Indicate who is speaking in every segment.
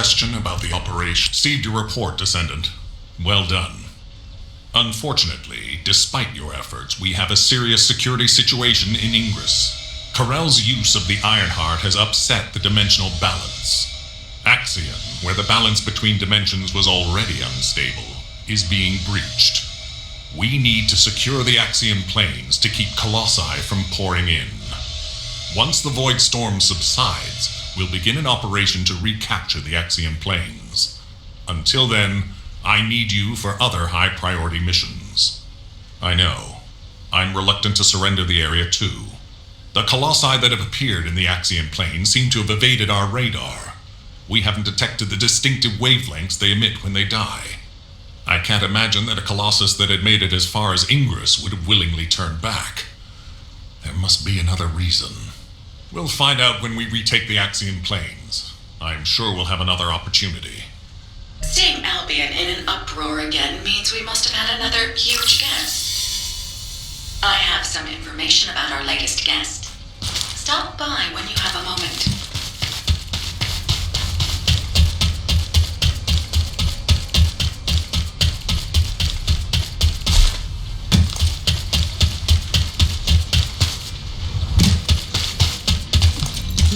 Speaker 1: question about the operation. Received your report, Descendant. Well done. Unfortunately, despite your efforts, we have a serious security situation in Ingress. Corell's use of the Ironheart has upset the dimensional balance. Axion, where the balance between dimensions was already unstable, is being breached. We need to secure the Axion planes to keep Colossi from pouring in. Once the Void Storm subsides, we'll begin an operation to recapture the Axion planes. Until then, I need you for other high-priority missions. I know. I'm reluctant to surrender the area too. The Colossi that have appeared in the Axion plane seem to have evaded our radar. We haven't detected the distinctive wavelengths they emit when they die. I can't imagine that a Colossus that had made it as far as Ingress would have willingly turned back. There must be another reason. We'll find out when we retake the Axion planes. I'm sure we'll have another opportunity.
Speaker 2: Seeing Albion in an uproar again means we must have had another huge guest. I have some information about our latest guest. Stop by when you have a moment.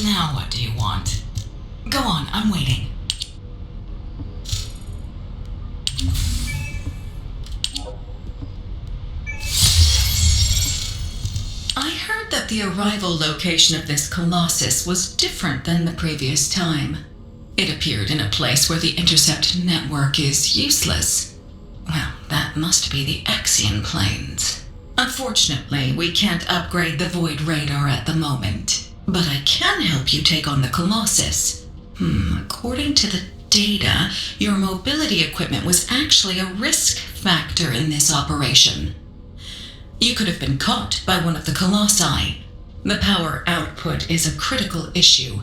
Speaker 2: Now what do you want? Go on, I'm waiting. I heard that the arrival location of this Colossus was different than the previous time. It appeared in a place where the intercept network is useless. Well, that must be the Axion planes. Unfortunately, we can't upgrade the Void Radar at the moment, but I can help you take on the Colossus. According to the data, your mobility equipment was actually a risk factor in this operation. You could have been caught by one of the Colossi. The power output is a critical issue.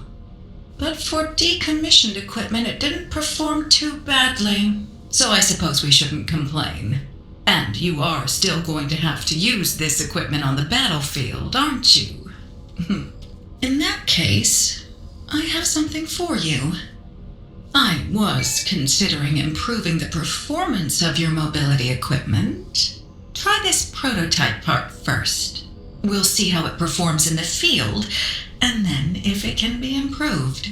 Speaker 2: But for decommissioned equipment, it didn't perform too badly, so I suppose we shouldn't complain. And you are still going to have to use this equipment on the battlefield, aren't you? In that case, I have something for you. I was considering improving the performance of your mobility equipment. Try this prototype part first. We'll see how it performs in the field, and then if it can be improved.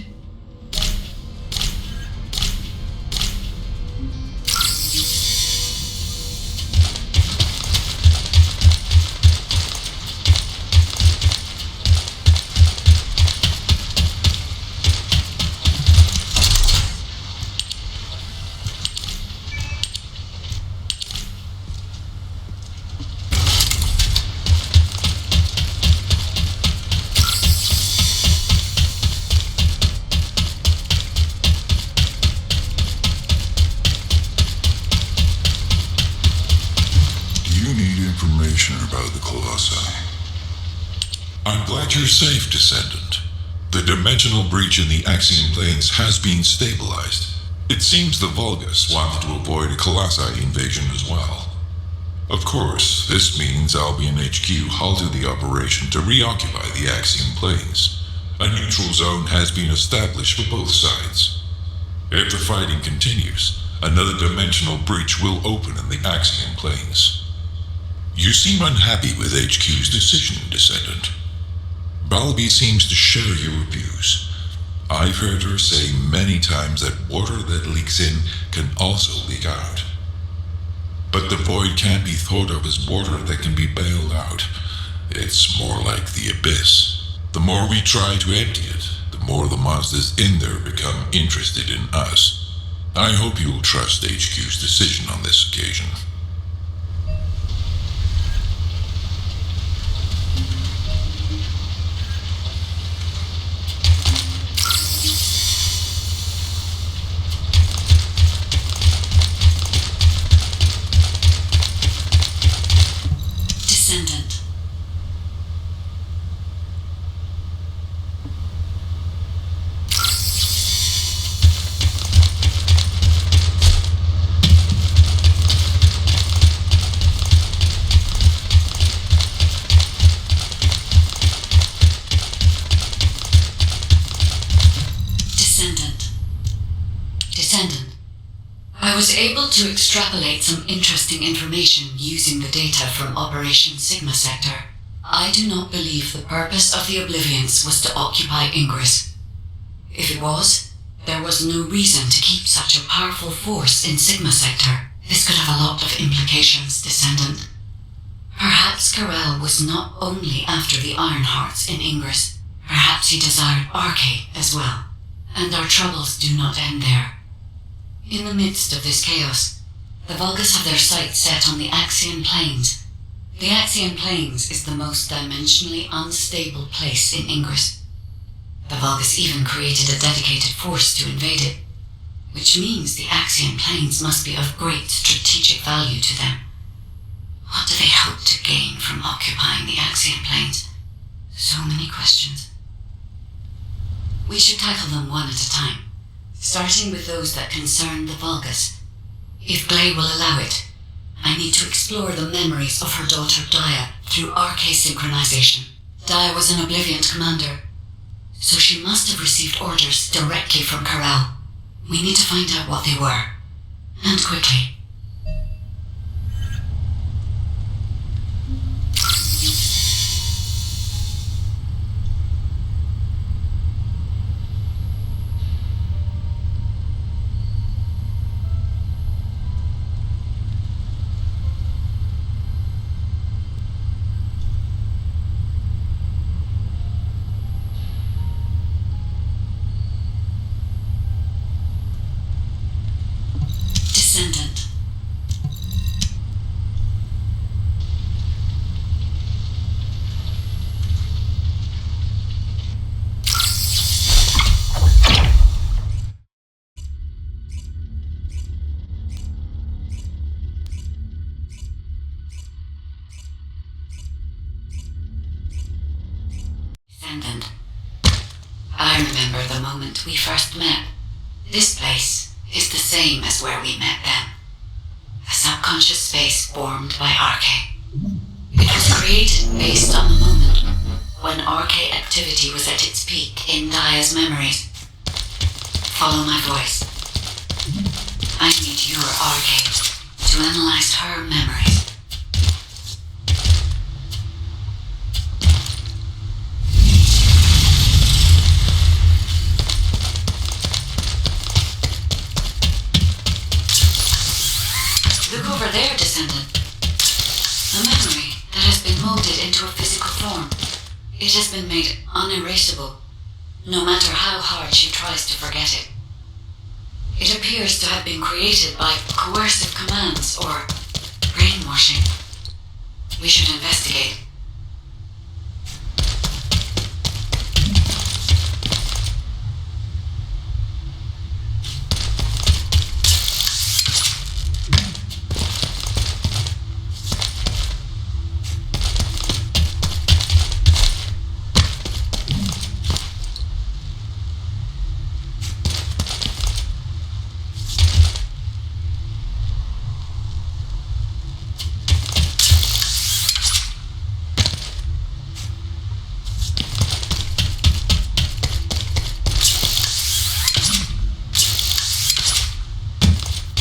Speaker 3: About the Colossi. I'm glad you're safe, Descendant. The dimensional breach in the Axion planes has been stabilized. It seems the Vulgus wanted to avoid a Colossi invasion as well. Of course, this means Albion HQ halted the operation to reoccupy the Axion planes. A neutral zone has been established for both sides. If the fighting continues, another dimensional breach will open in the Axion planes. You seem unhappy with HQ's decision, Descendant. Balby seems to share your views. I've heard her say many times that water that leaks in can also leak out. But the void can't be thought of as water that can be bailed out. It's more like the abyss. The more we try to empty it, the more the monsters in there become interested in us. I hope you'll trust HQ's decision on this occasion.
Speaker 2: Descendant.
Speaker 4: was able to extrapolate some interesting information using the data from Operation Sigma Sector. I do not believe the purpose of the Oblivions was to occupy Ingress. If it was, there was no reason to keep such a powerful force in Sigma Sector. This could have a lot of implications, Descendant. Perhaps Corel was not only after the Ironhearts in Ingress. Perhaps he desired Arche as well. And our troubles do not end there. In the midst of this chaos, the Vulgus have their sights set on the Axian Plains. The Axian Plains is the most dimensionally unstable place in Ingress. The Vulgus even created a dedicated force to invade it, which means the Axian Plains must be of great strategic value to them. What do they hope to gain from occupying the Axian Plains? So many questions. We should tackle them one at a time, starting with those that concern the Vulgus. If Gley will allow it, I need to explore the memories of her daughter Dia through Arche synchronization. Dia was an Oblivion commander, so she must have received orders directly from Corel. We need to find out what they were, and quickly. Descendant. Descendant. I remember the moment we first met. This place is the same as where we met then. A subconscious space formed by Arche. It was created based on the moment when Arche activity was at its peak in Dia's memories. Follow my voice. I need your Arche to analyze her memories. Look over there, Descendant. A memory that has been molded into a physical form. It has been made unerasable, no matter how hard she tries to forget it. It appears to have been created by coercive commands or brainwashing. We should investigate.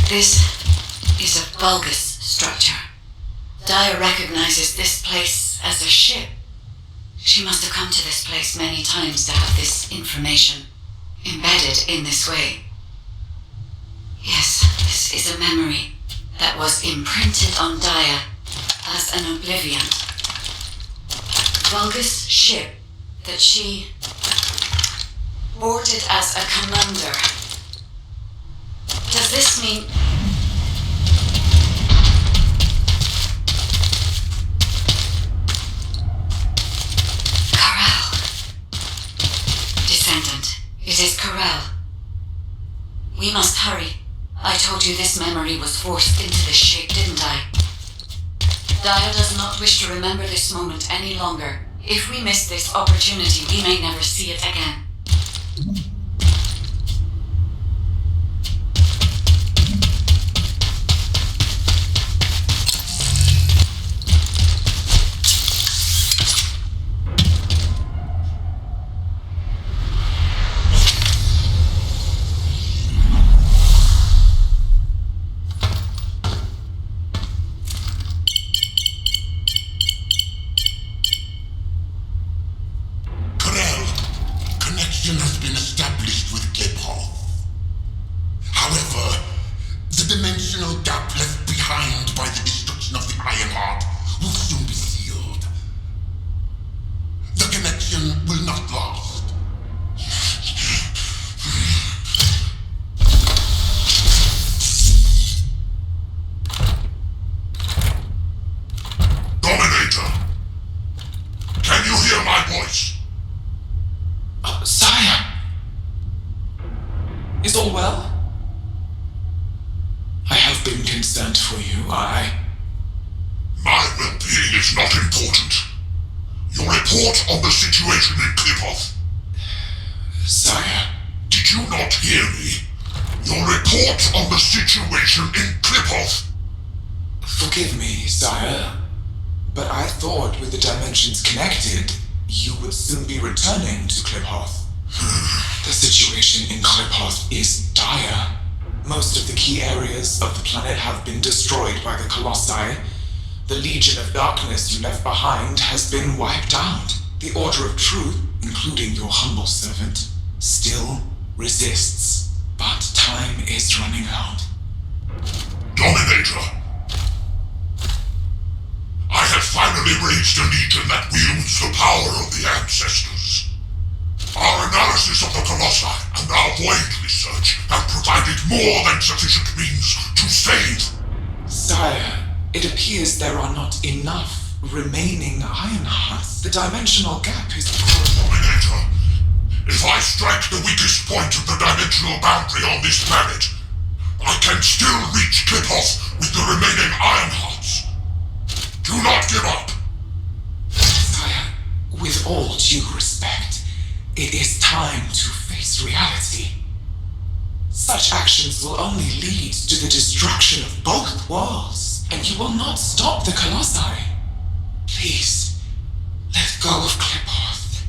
Speaker 4: This is a Vulgus structure. Dia recognizes this place as a ship. She must have come to this place many times to have this information embedded in this way. Yes, this is a memory that was imprinted on Dia as an Oblivion. Vulgus ship that she boarded as a commander. Does this mean... Corel. Descendant, it is Corel. We must hurry. I told you this memory was forced into this shape, didn't I? Dia does not wish to remember this moment any longer. If we miss this opportunity, we may never see it again.
Speaker 5: connection has been established with Cliphoff. However, the dimensional gap left behind by the destruction of the Ironheart will soon be sealed. The connection will not last.
Speaker 3: Dominator! Can you hear my voice?
Speaker 6: Sire! Is all well? I have been concerned for you.
Speaker 3: My well-being is not important. Your report on the situation in Cliphoff.
Speaker 6: Sire,
Speaker 3: Did you not hear me? Your report on the situation in Cliphoff.
Speaker 6: forgive me, sire, but I thought with the dimensions connected, you would soon be returning to Cliphoff. The situation in Cliphoff is dire. Most of the key areas of the planet have been destroyed by the Colossi. The Legion of Darkness you left behind has been wiped out. The Order of Truth, including your humble servant, still resists. But time is running out.
Speaker 3: Dominator. I have finally raised a legion that wields the power of the ancestors. Our analysis of the Colossi and our void research have provided more than sufficient means to save.
Speaker 6: Sire, it appears there are not enough remaining Ironhearts. The dimensional gap is...
Speaker 3: Dominator, if I strike the weakest point of the dimensional boundary on this planet, I can still reach Cliphoff with the remaining Ironhearts. Do not give up.
Speaker 6: Sire, with all due respect, it is time to face reality. Such actions will only lead to the destruction of both worlds, and you will not stop the Colossi. Please, let go of Cliphoff.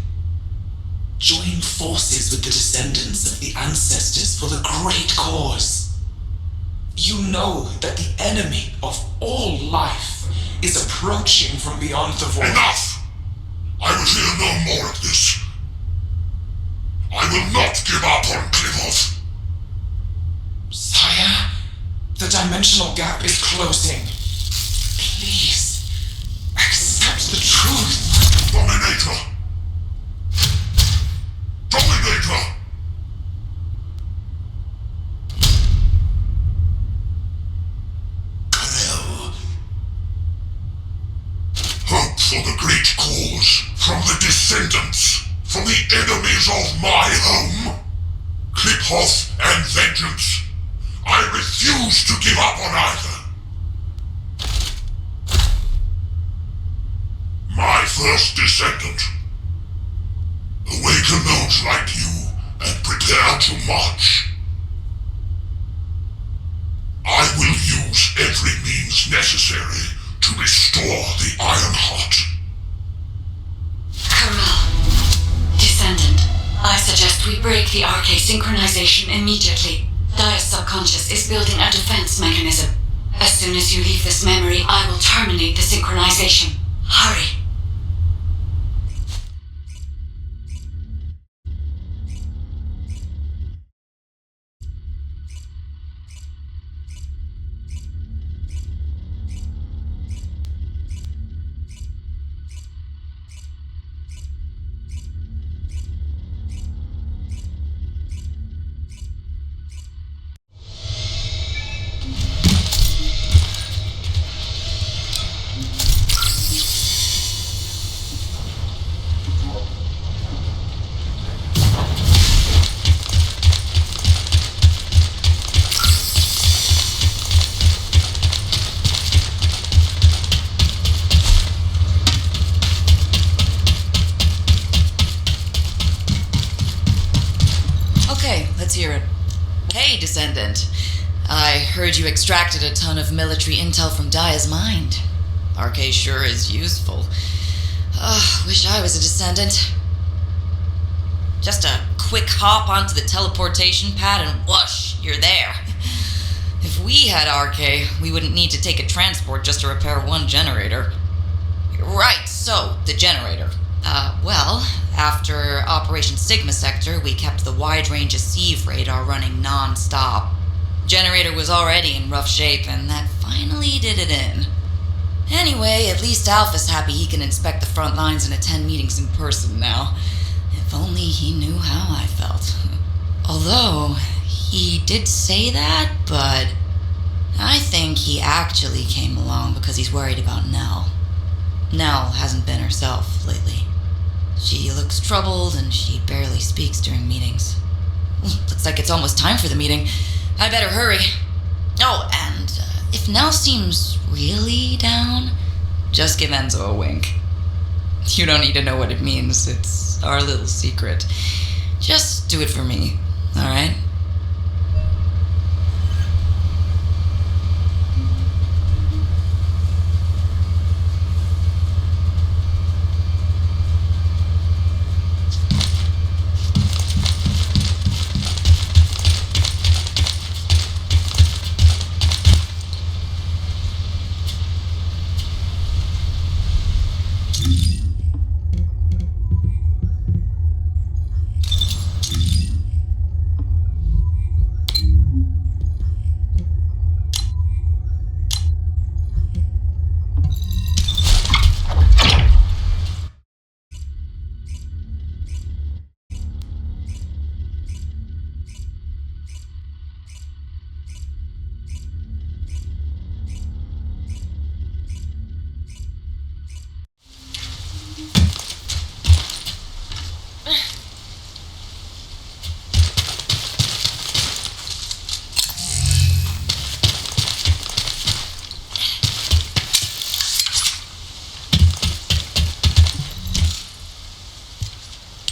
Speaker 6: Join forces with the descendants of the ancestors for the great cause. You know that the enemy of all life is approaching from beyond the void.
Speaker 3: Enough! I will hear no more of this. I will not give up on Cliphoff.
Speaker 6: Sire, the dimensional gap is closing. Please, accept the truth.
Speaker 3: Dominator! Dominator! Hope for the great cause, from the Descendants, from the enemies of my home, Cliphoff and vengeance. I refuse to give up on either. My first Descendant. Awaken those like you and prepare to march. I will use every means necessary to restore the Ironheart.
Speaker 4: Corral. Descendant. I suggest we break the RK synchronization immediately. Dia's subconscious is building a defense mechanism. As soon as you leave this memory, I will terminate the synchronization. Hurry.
Speaker 7: Let's hear it. Hey, Descendant. I heard you extracted a ton of military intel from Dia's mind. RK sure is useful. Wish I was a Descendant. Just a quick hop onto the teleportation pad and whoosh, you're there. If we had RK, we wouldn't need to take a transport just to repair one generator. Right, so, the generator. Well, after Operation Sigma Sector, we kept the wide-range Sieve radar running non-stop. Generator was already in rough shape, and that finally did it in. Anyway, at least Alpha's happy he can inspect the front lines and attend meetings in person now. If only he knew how I felt. Although, he did say that, but I think he actually came along because he's worried about Nell. Nell hasn't been herself lately. She looks troubled and she barely speaks during meetings. Looks like it's almost time for the meeting. I better hurry. Oh, and if Nell seems really down, just give Enzo a wink. You don't need to know what it means. It's our little secret. Just do it for me, all right?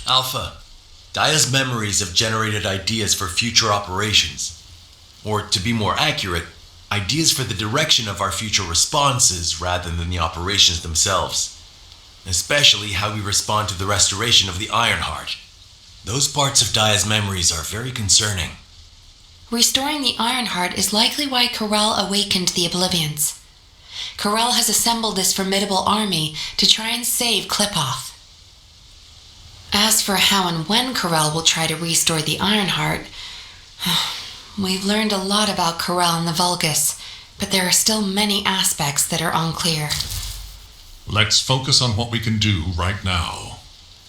Speaker 8: Alpha, Dia's memories have generated ideas for future operations. Or, to be more accurate, ideas for the direction of our future responses rather than the operations themselves. Especially how we respond to the restoration of the Ironheart. Those parts of Dia's memories are very concerning.
Speaker 9: Restoring the Ironheart is likely why Corell awakened the Oblivions. Corell has assembled this formidable army to try and save Klipoth. As for how and when Corell will try to restore the Ironheart, we've learned a lot about Corell and the Vulgus, but there are still many aspects that are unclear.
Speaker 1: Let's focus on what we can do right now.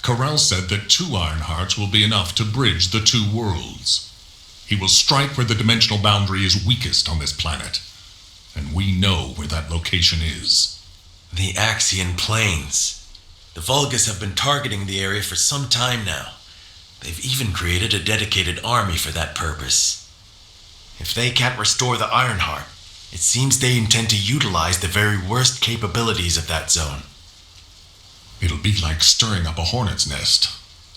Speaker 1: Corell said that 2 Ironhearts will be enough to bridge the 2 worlds. He will strike where the dimensional boundary is weakest on this planet, and we know where that location is.
Speaker 8: The Axian Plains. The Vulgus have been targeting the area for some time now. They've even created a dedicated army for that purpose. If they can't restore the Ironheart, it seems they intend to utilize the very worst capabilities of that zone.
Speaker 1: It'll be like stirring up a hornet's nest.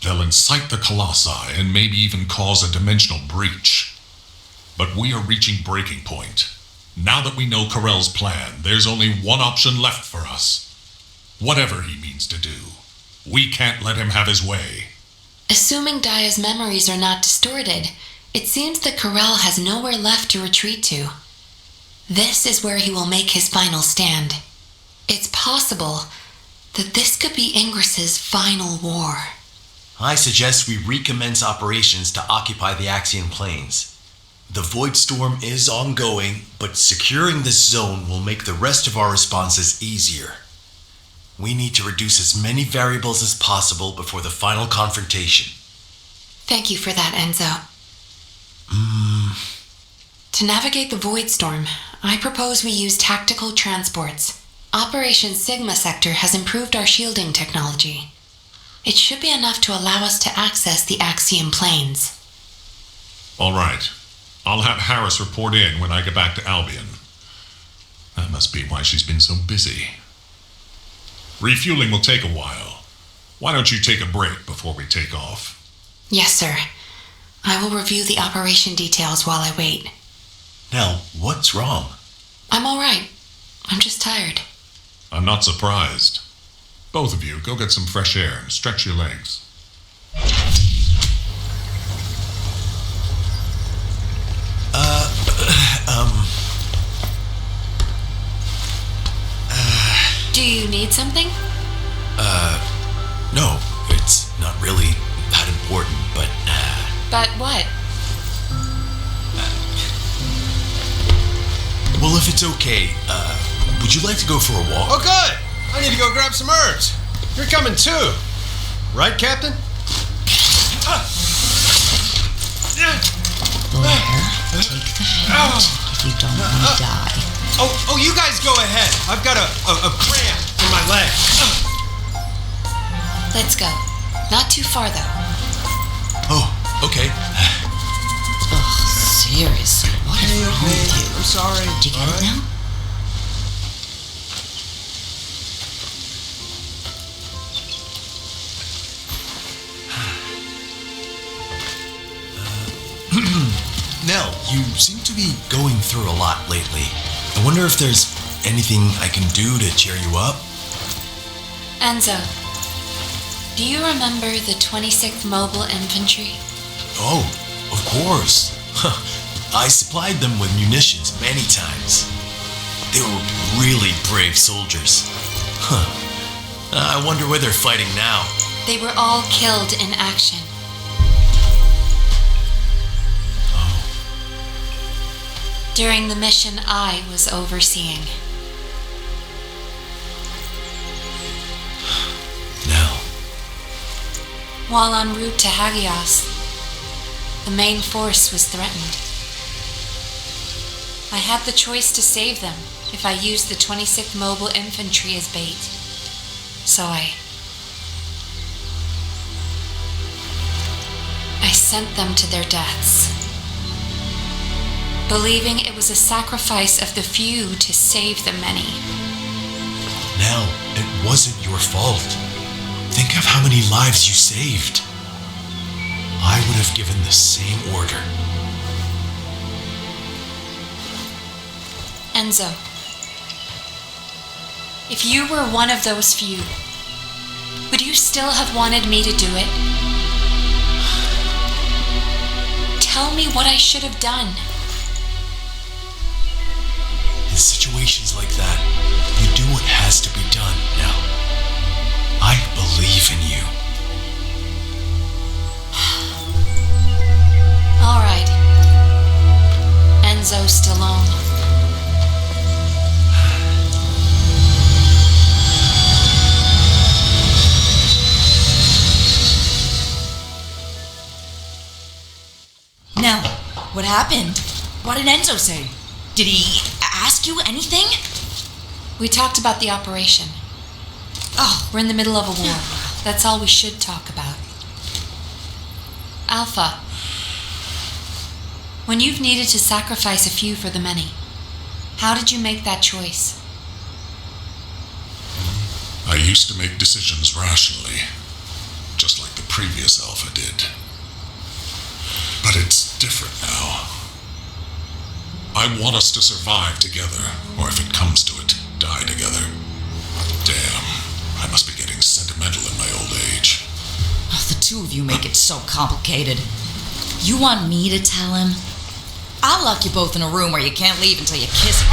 Speaker 1: They'll incite the Colossi and maybe even cause a dimensional breach. But we are reaching breaking point. Now that we know Corell's plan, there's only one option left for us. Whatever he means to do, we can't let him have his way.
Speaker 9: Assuming Dia's memories are not distorted, it seems that Corell has nowhere left to retreat to. This is where he will make his final stand. It's possible that this could be Ingris's final war.
Speaker 8: I suggest we recommence operations to occupy the Axian Plains. The Void Storm is ongoing, but securing this zone will make the rest of our responses easier. We need to reduce as many variables as possible before the final confrontation.
Speaker 9: Thank you for that, Enzo. To navigate the Void Storm, I propose we use tactical transports. Operation Sigma Sector has improved our shielding technology. It should be enough to allow us to access the Axian Plains.
Speaker 1: All right. I'll have Harris report in when I get back to Albion. That must be why she's been so busy. Refueling will take a while. Why don't you take a break before we take off?
Speaker 9: Yes, sir. I will review the operation details while I wait.
Speaker 8: Nell, what's wrong?
Speaker 9: I'm all right. I'm just tired.
Speaker 1: I'm not surprised. Both of you, go get some fresh air and stretch your legs.
Speaker 9: Do you need something?
Speaker 8: No.
Speaker 9: But what?
Speaker 8: Well, if it's okay, would you like to go for a walk?
Speaker 10: Oh, good! I need to go grab some herbs. You're coming too. Right, Captain?
Speaker 2: Blair, take the hint if you don't want to die.
Speaker 10: Oh, you guys go ahead. I've got a cramp in my leg.
Speaker 9: Let's go. Not too far, though.
Speaker 8: Oh, okay.
Speaker 2: Ugh, seriously, what is wrong with you?
Speaker 10: I'm sorry.
Speaker 2: Did you get it now?
Speaker 8: Nell, you seem to be going through a lot lately. I wonder if there's anything I can do to cheer you up?
Speaker 9: Enzo, do you remember the 26th Mobile Infantry?
Speaker 8: Oh, of course. I supplied them with munitions many times. They were really brave soldiers. I wonder where they're fighting now.
Speaker 9: They were all killed in action. During the mission I was overseeing.
Speaker 8: Nell.
Speaker 9: While en route to Hagios, the main force was threatened. I had the choice to save them if I used the 26th Mobile Infantry as bait. So I sent them to their deaths, believing it was a sacrifice of the few to save the many.
Speaker 8: Nell, it wasn't your fault. Think of how many lives you saved. I would have given the same order.
Speaker 9: Enzo, if you were one of those few, would you still have wanted me to do it? Tell me what I should have done.
Speaker 8: In situations like that, you do what has to be done, Nell. I believe in you.
Speaker 9: All right. Enzo Stallone.
Speaker 7: Now, what happened? What did Enzo say? Did he ask you anything?
Speaker 9: We talked about the operation.
Speaker 7: Oh,
Speaker 9: We're in the middle of a war. That's all we should talk about. Alpha, when you've needed to sacrifice a few for the many, how did you make that choice?
Speaker 1: I used to make decisions rationally, just like the previous Alpha did. But it's different now. I want us to survive together, or if it comes to it, die together. Damn, I must be getting sentimental in my old age.
Speaker 7: oh, the two of you make it so complicated. You want me to tell him? I'll lock you both in a room where you can't leave until you kiss him.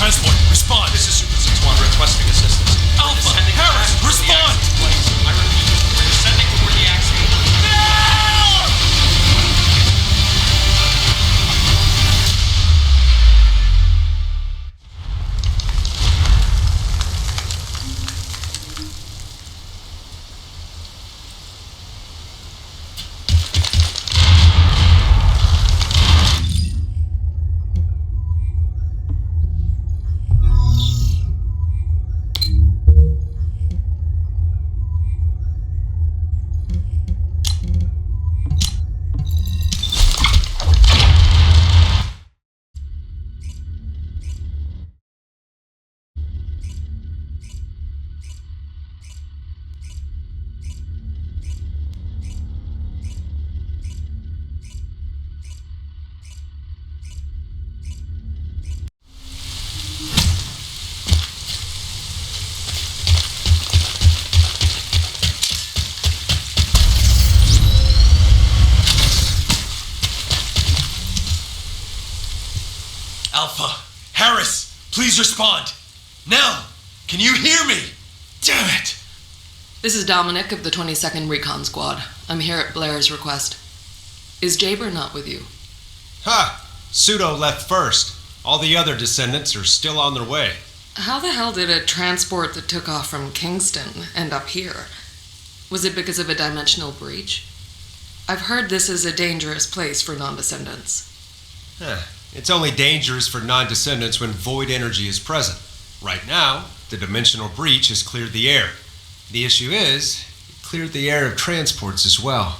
Speaker 8: Transport, respond!
Speaker 11: This is Super 6-1 requesting assistance.
Speaker 8: Alpha, Harris, respond!
Speaker 11: I repeat, we're descending to where the accident.
Speaker 8: Alpha. Harris, please respond. Now, can you hear me? Damn it!
Speaker 12: This is Dominic of the 22nd Recon Squad. I'm here at Blair's request. Is Jaber not with you?
Speaker 10: Ha! Pseudo left first. All the other descendants are still on their way.
Speaker 12: How the hell did a transport that took off from Kingston end up here? Was it because of a dimensional breach? I've heard this is a dangerous place for non-descendants.
Speaker 10: It's only dangerous for non-descendants when void energy is present. Right now, the dimensional breach has cleared the air. The issue is, it cleared the air of transports as well.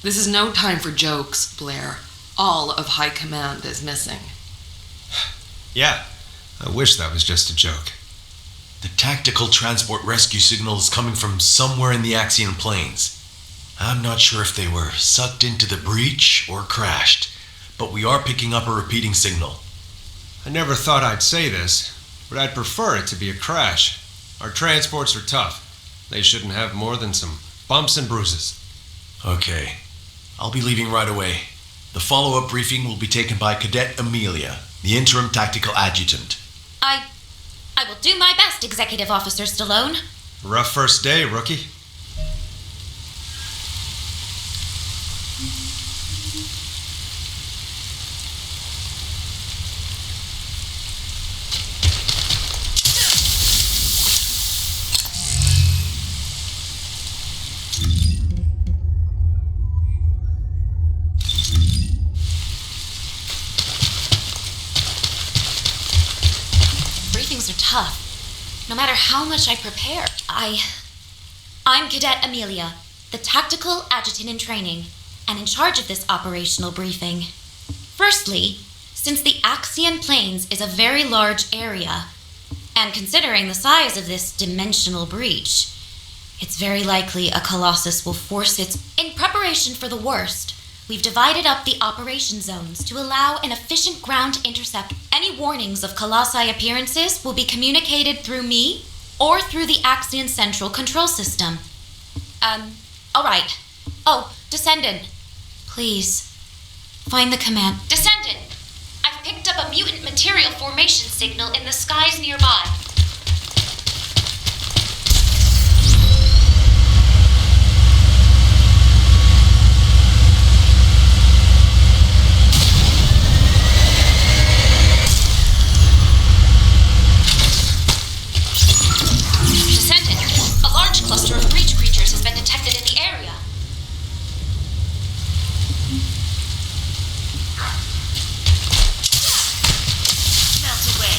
Speaker 12: This is no time for jokes, Blair. All of High Command is missing.
Speaker 10: Yeah, I wish that was just a joke.
Speaker 8: The tactical transport rescue signal is coming from somewhere in the Axian plains. I'm not sure if they were sucked into the breach or crashed, but we are picking up a repeating signal.
Speaker 10: I never thought I'd say this, but I'd prefer it to be a crash. Our transports are tough. They shouldn't have more than some bumps and bruises.
Speaker 8: Okay. I'll be leaving right away. The follow-up briefing will be taken by Cadet Amelia, the interim tactical adjutant.
Speaker 13: I will do my best, Executive Officer Stallone.
Speaker 10: Rough first day, rookie.
Speaker 13: Briefings are tough, no matter how much I prepare. I'm Cadet Amelia, the tactical adjutant in training, and in charge of this operational briefing. Firstly, since the Axian Plains is a very large area, and considering the size of this dimensional breach, it's very likely a Colossus will force its... In preparation for the worst, we've divided up the operation zones to allow an efficient ground intercept. Any warnings of Colossi appearances will be communicated through me or through the Axian Central Control System. All right. Oh, Descendant. Please, find the command. Descendant! I've picked up a mutant material formation signal in the skies nearby. A large cluster of breach creatures has been detected in the area. Melt away.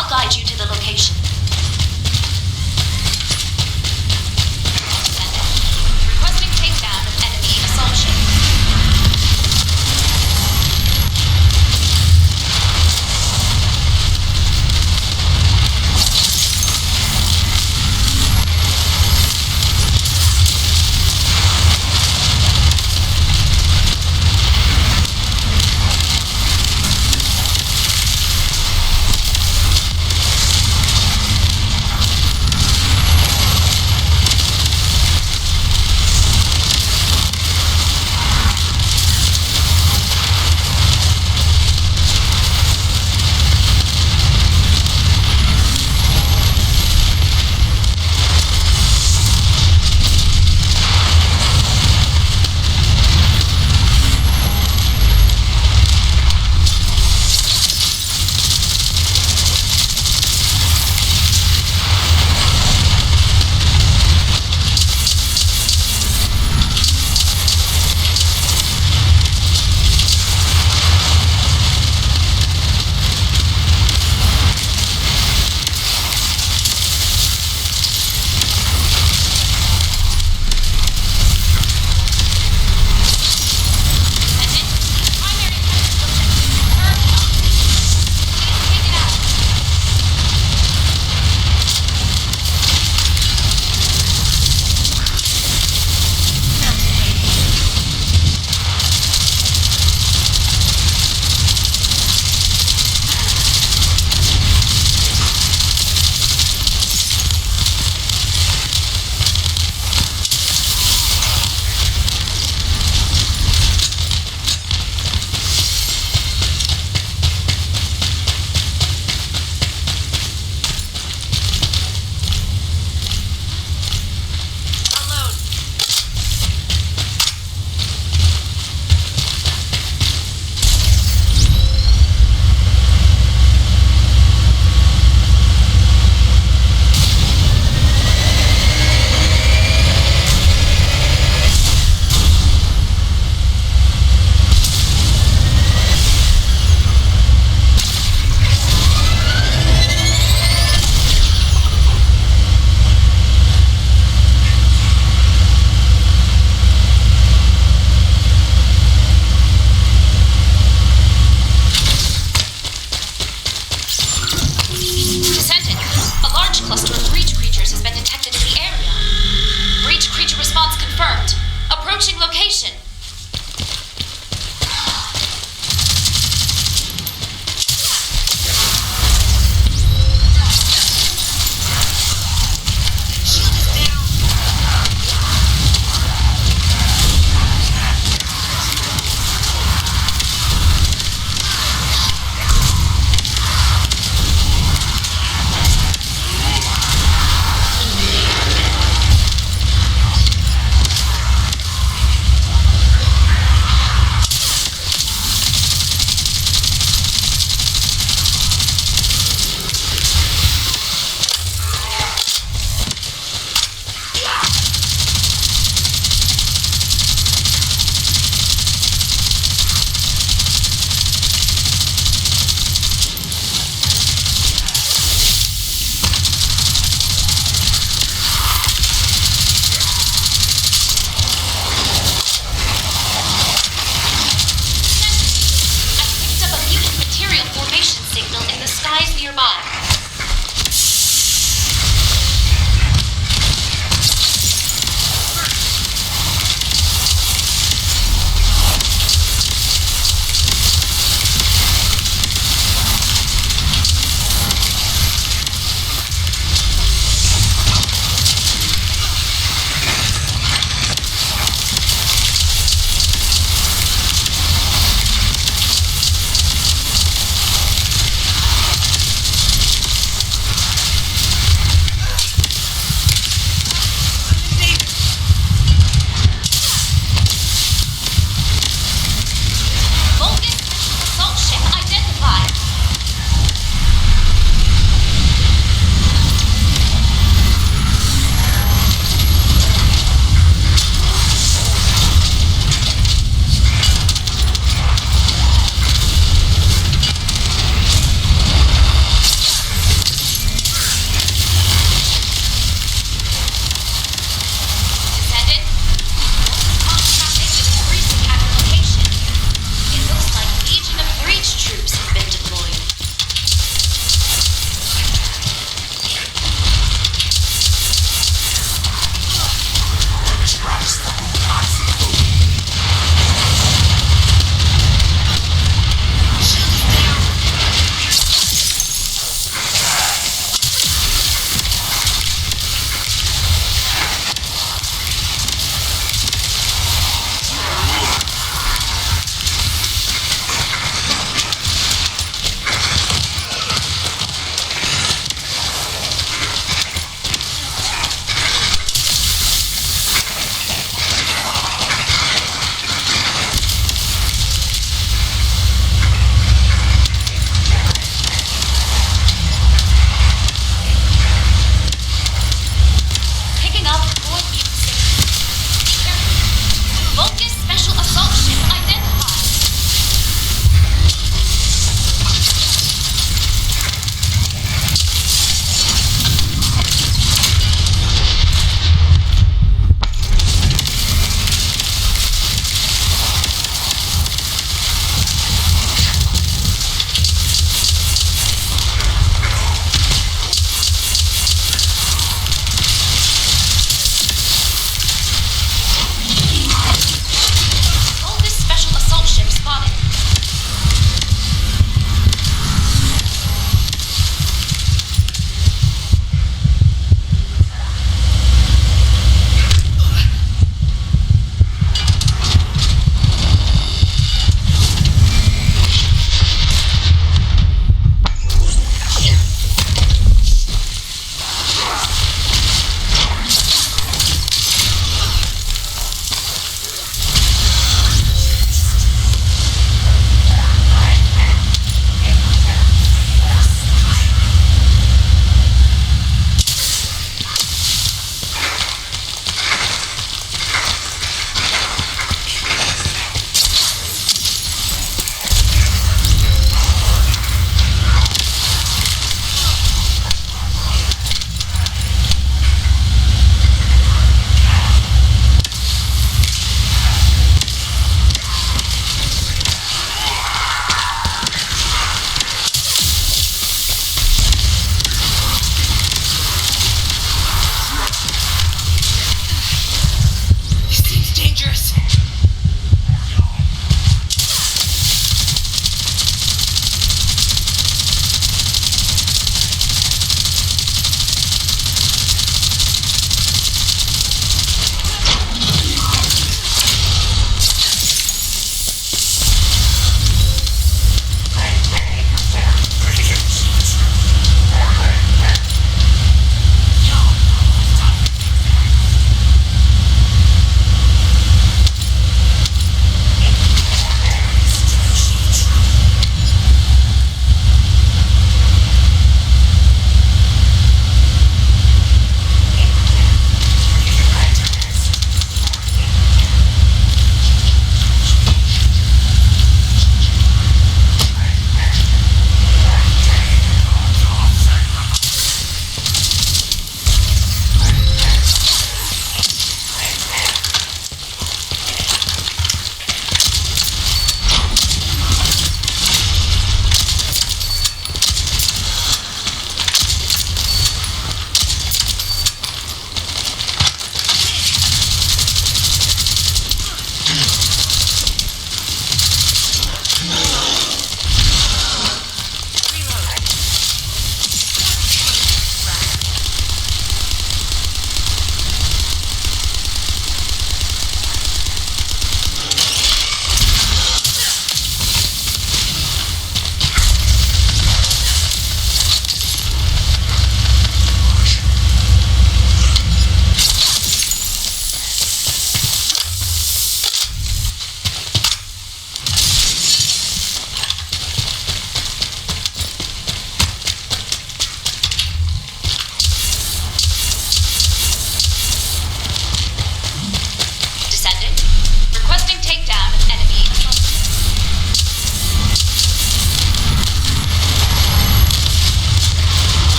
Speaker 13: I'll guide you to the location. Requesting takedown of enemy assault ship.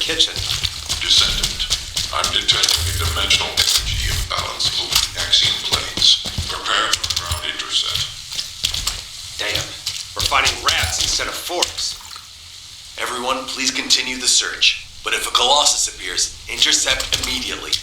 Speaker 10: kitchen.
Speaker 3: Descendant, I'm detecting a dimensional energy imbalance over the axiom planes. Prepare for ground intercept.
Speaker 10: Damn, we're fighting rats instead of forks.
Speaker 8: Everyone, please continue the search. But if a Colossus appears, intercept immediately.